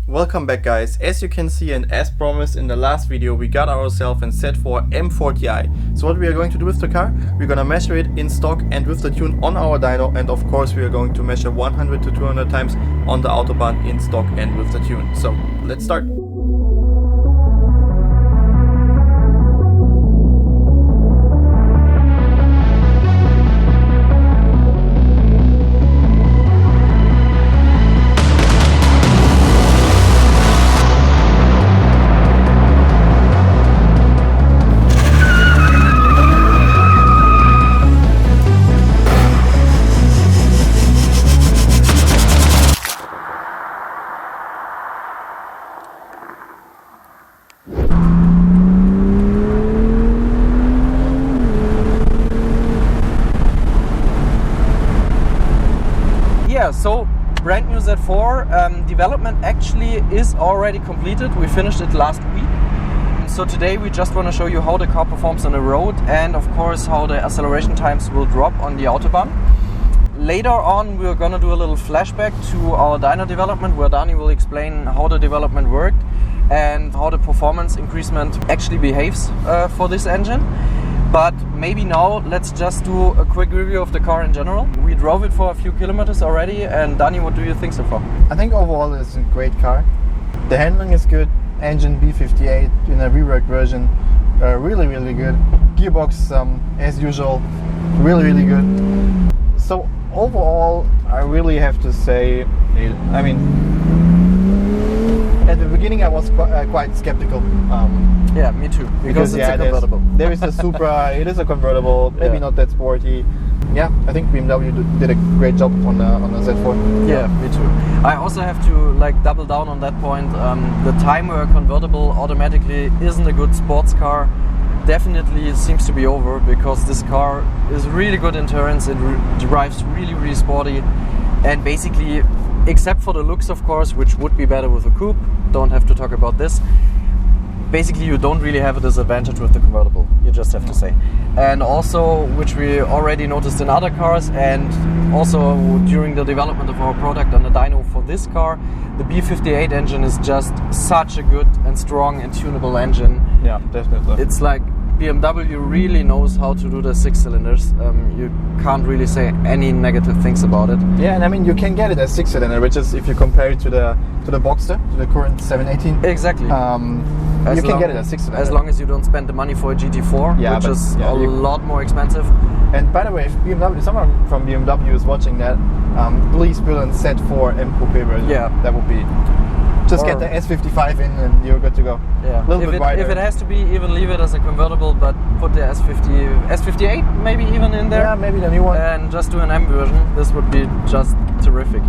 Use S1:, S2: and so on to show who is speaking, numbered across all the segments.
S1: Welcome back guys. As you can see and as promised in the last video, we got ourselves a Z4 M40i. So what we are going to do with the car, we're going to measure it in stock and with the tune on our dyno, and of course we are going to measure 100 to 200 times on the Autobahn in stock and with the tune. So let's start.
S2: So brand new Z4 development actually is already completed. We finished it last week. So today we just want to show you how the car performs on the road and of course how the acceleration times will drop on the Autobahn. Later on we're going to do a little flashback to our dyno development where Dani will explain how the development worked and how the performance increasement actually behaves for this engine. But maybe now let's just do a quick review of the car in general. We drove it for a few kilometers already, and Dani, what do you think so far?
S1: I think overall it's a great car. The handling is good, engine B58 in a reworked version, really good. Gearbox as usual, really good. So overall I really have to say, I mean, at the beginning I was quite skeptical.
S2: Yeah, me too. Because it's a convertible.
S1: There is a Supra, it is a convertible, maybe not that sporty. Yeah, I think BMW did a great job on the Z4.
S2: Yeah, me too. I also have to double down on that point. The time where a convertible automatically isn't a good sports car definitely seems to be over, because this car is really good in turns, it drives really sporty, and basically, except for the looks of course, which would be better with a coupe, don't have to talk about this. Basically you don't really have a disadvantage with the convertible, you just have to say. And also, which we already noticed in other cars and also during the development of our product on the dyno for this car, the B58 engine is just such a good and strong and tunable engine.
S1: Yeah, definitely.
S2: It's like BMW really knows how to do the 6 cylinders. You can't really say any negative things about it.
S1: Yeah, and I mean you can get it as 6 cylinder, which is, if you compare it to the Boxster, to the current 718.
S2: Exactly.
S1: You can get it as 6 cylinder.
S2: As long as you don't spend the money for a GT4, which is a lot more expensive.
S1: And by the way, if someone from BMW is watching that, please build a Z4 M Coupe version. Yeah, that would be. Just get the S55 in and you're good to go.
S2: Yeah. If it has to be, even leave it as a convertible, but put the S58 maybe even in there.
S1: Yeah, maybe the new one.
S2: And just do an M version. This would be just terrific.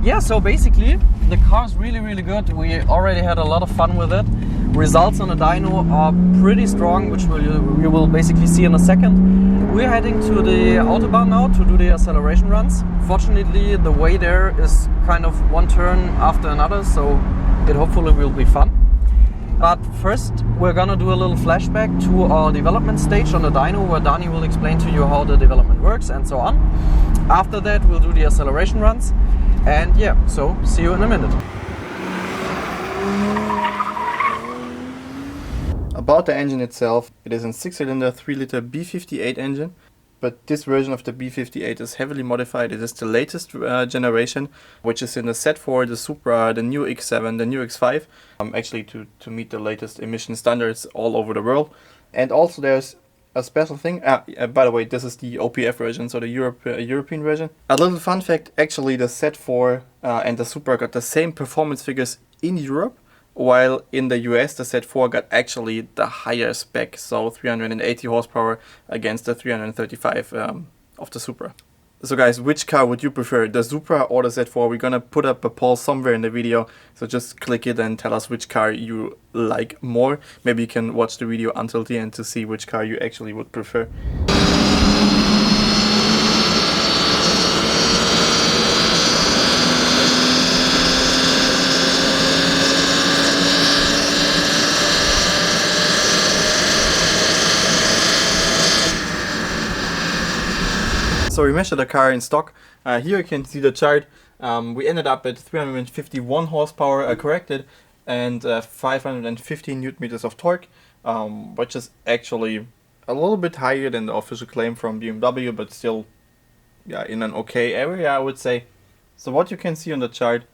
S2: Yeah, so basically the car is really good. We already had a lot of fun with it. Results on the dyno are pretty strong, which you will basically see in a second. We're heading to the Autobahn now to do the acceleration runs. Fortunately, the way there is kind of one turn after another, so it hopefully will be fun. But first, we're gonna do a little flashback to our development stage on the dyno, where Dani will explain to you how the development works and so on. After that, we'll do the acceleration runs. And yeah, so see you in a minute. About the engine itself, it is a 6-cylinder 3-liter B58 engine, but this version of the B58 is heavily modified. It is the latest generation, which is in the Z4, the Supra, the new X7, the new X5, actually to meet the latest emission standards all over the world. And also there's a special thing, by the way, this is the OPF version, so the European version. A little fun fact, actually the Z4 and the Supra got the same performance figures in Europe, while in the US the Z4 got actually the higher spec, so 380 horsepower against the 335 of the Supra. So guys, which car would you prefer, the Supra or the Z4? We're gonna put up a poll somewhere in the video, so just click it and tell us which car you like more. Maybe you can watch the video until the end to see which car you actually would prefer. So we measured the car in stock. Here you can see the chart. We ended up at 351 horsepower corrected and 515 newton meters of torque, which is actually a little bit higher than the official claim from BMW, but still, yeah, in an okay area, I would say. So what you can see on the chart,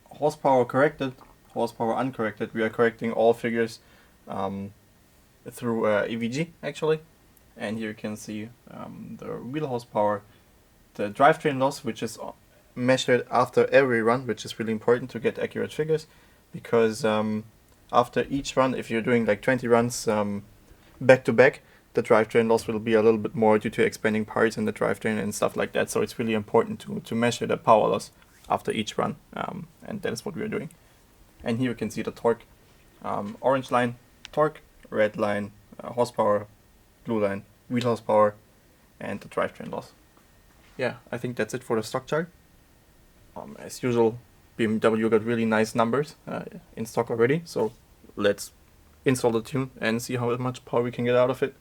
S2: horsepower corrected, horsepower uncorrected. We are correcting all figures through EVG actually, and here you can see the real horsepower, the drivetrain loss, which is measured after every run, which is really important to get accurate figures, because after each run, if you're doing like 20 runs back to back, the drivetrain loss will be a little bit more due to expanding parts in the drivetrain and stuff like that. So it's really important to measure the power loss after each run, and that is what we are doing. And here you can see the torque, orange line torque, red line horsepower, blue line wheel horsepower, and the drivetrain loss. Yeah, I think that's it for the stock chart. As usual, BMW got really nice numbers in stock already, so let's install the tune and see how much power we can get out of it.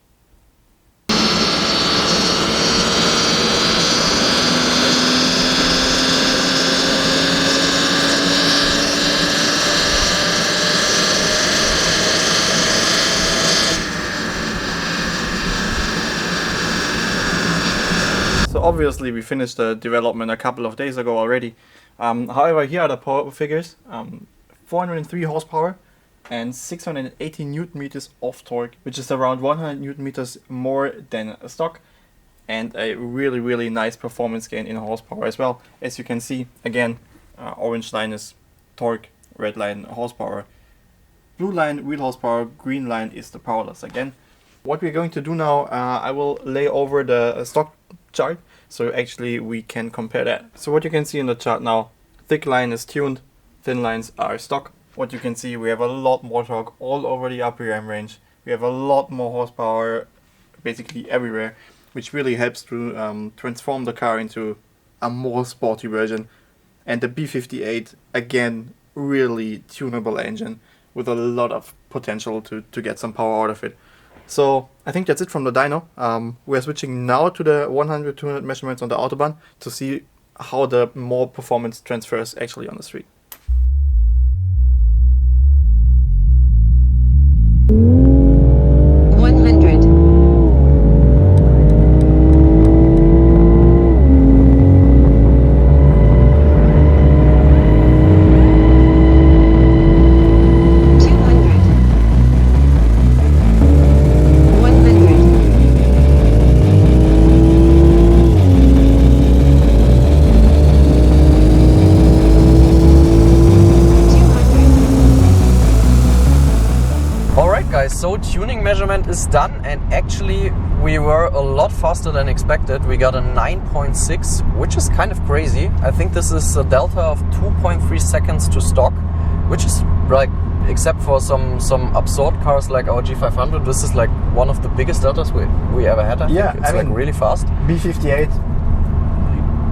S2: So obviously we finished the development a couple of days ago already. However, here are the power figures. 403 horsepower and 680 newton meters of torque, which is around 100 newton meters more than stock, and a really nice performance gain in horsepower as well. As you can see, again, orange line is torque, red line horsepower, blue line wheel horsepower, green line is the power loss again. What we're going to do now, I will lay over the stock chart, so actually we can compare that. So what you can see in the chart now, thick line is tuned, thin lines are stock. What you can see, we have a lot more torque all over the upper ram range. We have a lot more horsepower basically everywhere, which really helps to transform the car into a more sporty version. And the B58, again, really tunable engine with a lot of potential to get some power out of it. So I think that's it from the dyno. We are switching now to the 100-200 measurements on the Autobahn to see how the more performance transfers actually on the street.
S3: 100.
S1: 200. So tuning measurement is done, and actually we were a lot faster than expected. We got a 9.6, which is kind of crazy. I think this is a delta of 2.3 seconds to stock, which is like, except for some absurd cars like our G500, this is like one of the biggest deltas we ever had. I think it's like really fast.
S2: B58,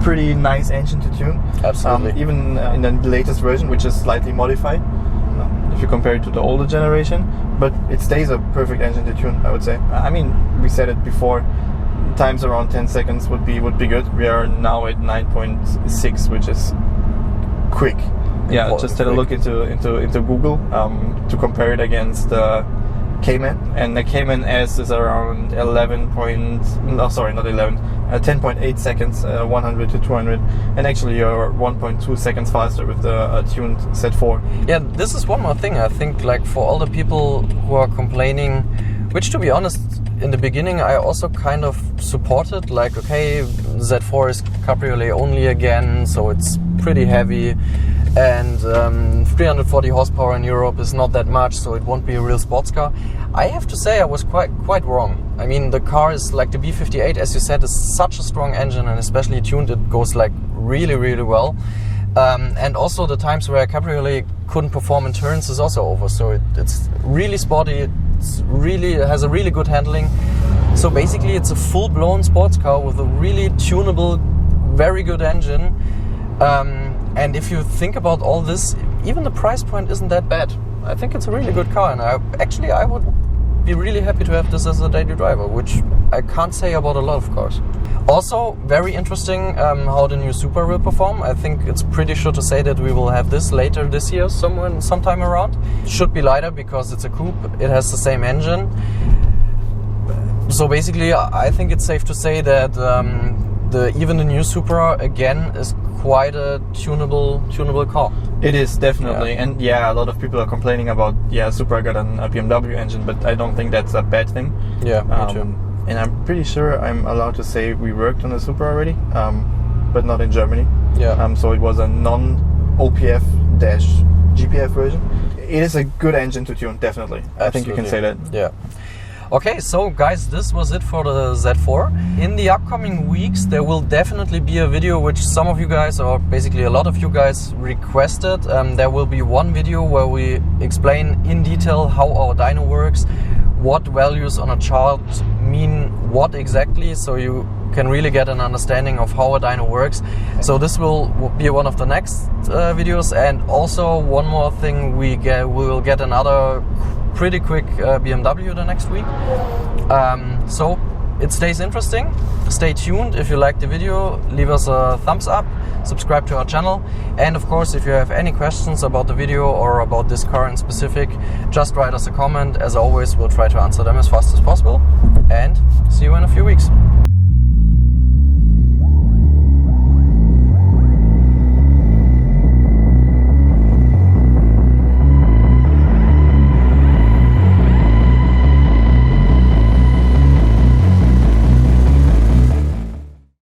S2: pretty nice engine to tune.
S1: Absolutely.
S2: Even in the latest version, which is slightly modified if you compare it to the older generation, but it stays a perfect engine to tune, I would say. I mean, we said it before, times around 10 seconds would be good. We are now at 9.6, which is quick. Yeah, just had a look into Google to compare it against the Cayman, and the Cayman S is around 10.8 seconds, 100 to 200, and actually you're 1.2 seconds faster with the tuned Z4.
S1: Yeah, this is one more thing. I think, like, for all the people who are complaining, which to be honest, in the beginning I also kind of supported, like, okay, Z4 is cabriolet only again, so it's pretty heavy, and 340 horsepower in Europe is not that much, so it won't be a real sports car. I have to say I was quite wrong. I mean, the car is like the B58, as you said, is such a strong engine, and especially tuned, it goes like really well. And also the times where a cabriolet couldn't perform in turns is also over. So it's really sporty. It has a really good handling. So basically, it's a full-blown sports car with a really tunable, very good engine. And if you think about all this, even the price point isn't that bad. I think it's a really good car, and I would be really happy to have this as a daily driver, which I can't say about a lot of cars.
S3: Also, very interesting how the new Supra will perform. I think it's pretty sure to say that we will have this later this year, sometime around. It should be lighter because it's a coupe. It has the same engine. So basically, I think it's safe to say that even the new Supra again is quite a tunable car.
S2: It is definitely, and a lot of people are complaining about Supra got a BMW engine, but I don't think that's a bad thing.
S3: Yeah, me too.
S2: And I'm pretty sure I'm allowed to say we worked on a Supra already, but not in Germany.
S3: Yeah.
S2: So it was a non-OPF-GPF version. It is a good engine to tune, definitely.
S3: Absolutely.
S2: I think you can say that.
S3: Yeah. Okay, so guys, this was it for the Z4. In the upcoming weeks, there will definitely be a video which some of you guys, or basically a lot of you guys, requested. There will be one video where we explain in detail how our dyno works, what values on a chart mean what exactly, so you can really get an understanding of how a dyno works. So this will be one of the next videos. And also one more thing, we will get another pretty quick BMW the next week. So it stays interesting. Stay tuned. If you like the video, leave us a thumbs up, subscribe to our channel, and of course, if you have any questions about the video or about this car in specific, just write us a comment. As always, we'll try to answer them as fast as possible, and see you in a few weeks.